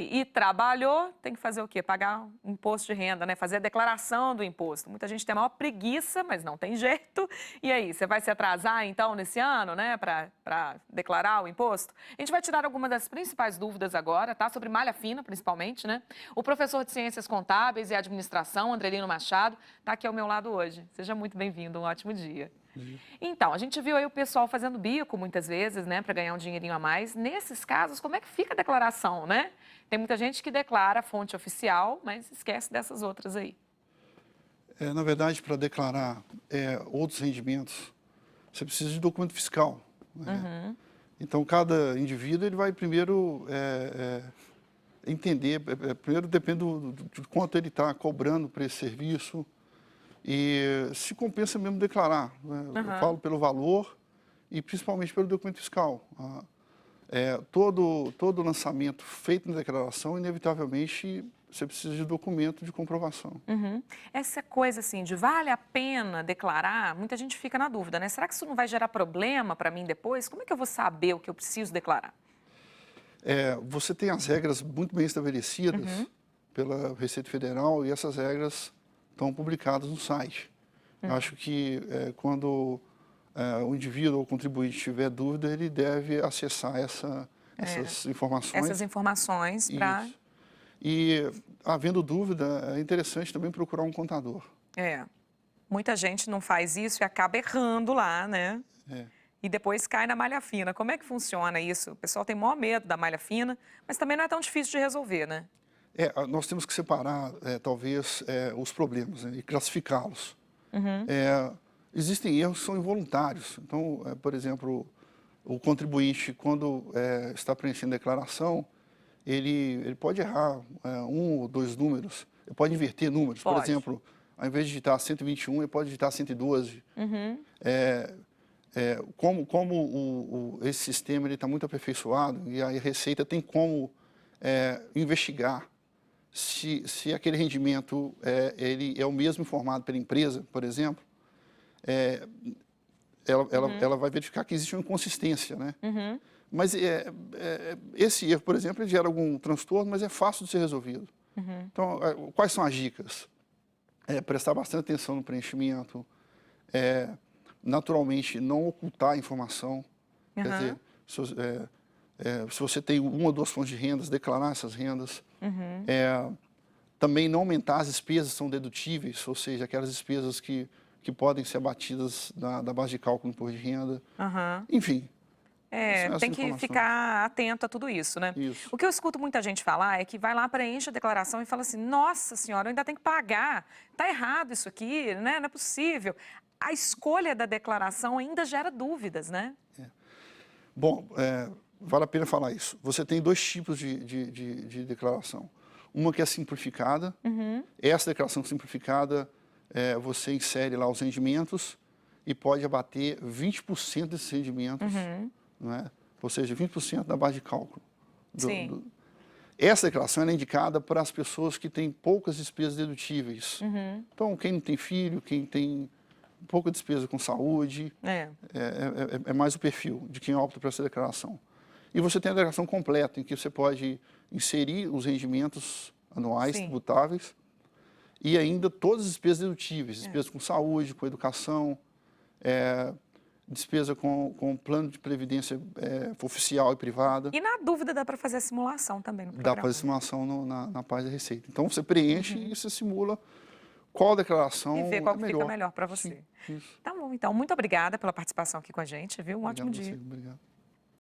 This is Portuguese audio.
E trabalhou, tem que fazer o quê? Pagar um imposto de renda, né? Fazer a declaração do imposto. Muita gente tem a maior preguiça, mas não tem jeito. E aí, você vai se atrasar, então, nesse ano, né? Para declarar o imposto? A gente vai tirar algumas das principais dúvidas agora, tá? Sobre malha fina, principalmente, né? O professor de Ciências Contábeis e Administração, Andrelino Machado, está aqui ao meu lado hoje. Seja muito bem-vindo, um ótimo dia. Então, a gente viu aí o pessoal fazendo bico muitas vezes, né, para ganhar um dinheirinho a mais. Nesses casos, como é que fica a declaração, né? Tem muita gente que declara a fonte oficial, mas esquece dessas outras aí. Na verdade, para declarar outros rendimentos, você precisa de documento fiscal, né? Então, cada indivíduo ele vai primeiro entender, primeiro depende de quanto ele está cobrando por esse serviço e se compensa mesmo declarar, né? Eu falo pelo valor e principalmente pelo documento fiscal. Todo lançamento feito na declaração, inevitavelmente, você precisa de documento de comprovação. Essa coisa assim de vale a pena declarar, muita gente fica na dúvida, né? Será que isso não vai gerar problema para mim depois? Como é que eu vou saber o que eu preciso declarar? Você tem as regras muito bem estabelecidas pela Receita Federal e essas regras estão publicadas no site. Eu acho que quando o indivíduo ou o contribuinte tiver dúvida, ele deve acessar essas informações. Essas informações para... E, havendo dúvida, é interessante também procurar um contador. Muita gente não faz isso e acaba errando lá, né? E depois cai na malha fina. Como é que funciona isso? O pessoal tem maior medo da malha fina, mas também não é tão difícil de resolver, né? Nós temos que separar, talvez, os problemas, né, e classificá-los. Existem erros que são involuntários. Então, por exemplo, o contribuinte, quando está preenchendo a declaração, ele pode errar um ou dois números, ele pode inverter números. Por exemplo, ao invés de digitar 121, ele pode digitar 112. Esse sistema está muito aperfeiçoado e a Receita tem como investigar se aquele rendimento ele é o mesmo informado pela empresa, por exemplo, ela vai verificar que existe uma inconsistência, né? Mas esse erro, por exemplo, ele gera algum transtorno, mas é fácil de ser resolvido. Então, quais são as dicas? Prestar bastante atenção no preenchimento, naturalmente não ocultar a informação, quer dizer, se você tem uma ou duas fontes de rendas, declarar essas rendas. Também não aumentar as despesas que são dedutíveis, ou seja, aquelas despesas que podem ser abatidas da base de cálculo do imposto de renda. Enfim. Tem que ficar atento a tudo isso, né? O que eu escuto muita gente falar é que vai lá, preenche a declaração e fala assim, nossa senhora, eu ainda tenho que pagar, tá errado isso aqui, né? Não é possível. A escolha da declaração ainda gera dúvidas, né? Bom, vale a pena falar isso. Você tem dois tipos de declaração. Uma que é simplificada. Essa declaração simplificada, você insere lá os rendimentos e pode abater 20% desses rendimentos, né? Ou seja, 20% da base de cálculo. Essa declaração é indicada para as pessoas que têm poucas despesas dedutíveis. Então, quem não tem filho, quem tem pouca despesa com saúde, é mais o perfil de quem opta por essa declaração. E você tem a declaração completa, em que você pode inserir os rendimentos anuais tributáveis e ainda todas as despesas dedutíveis, despesas com saúde, com educação, despesa com plano de previdência oficial e privada. E na dúvida dá para fazer a simulação também no programa? Dá para fazer a simulação na página da Receita. Então você preenche e você simula qual declaração e ver qual que fica melhor para você. Isso. Tá bom, então. Muito obrigada pela participação aqui com a gente, viu? Um ótimo dia. Obrigado.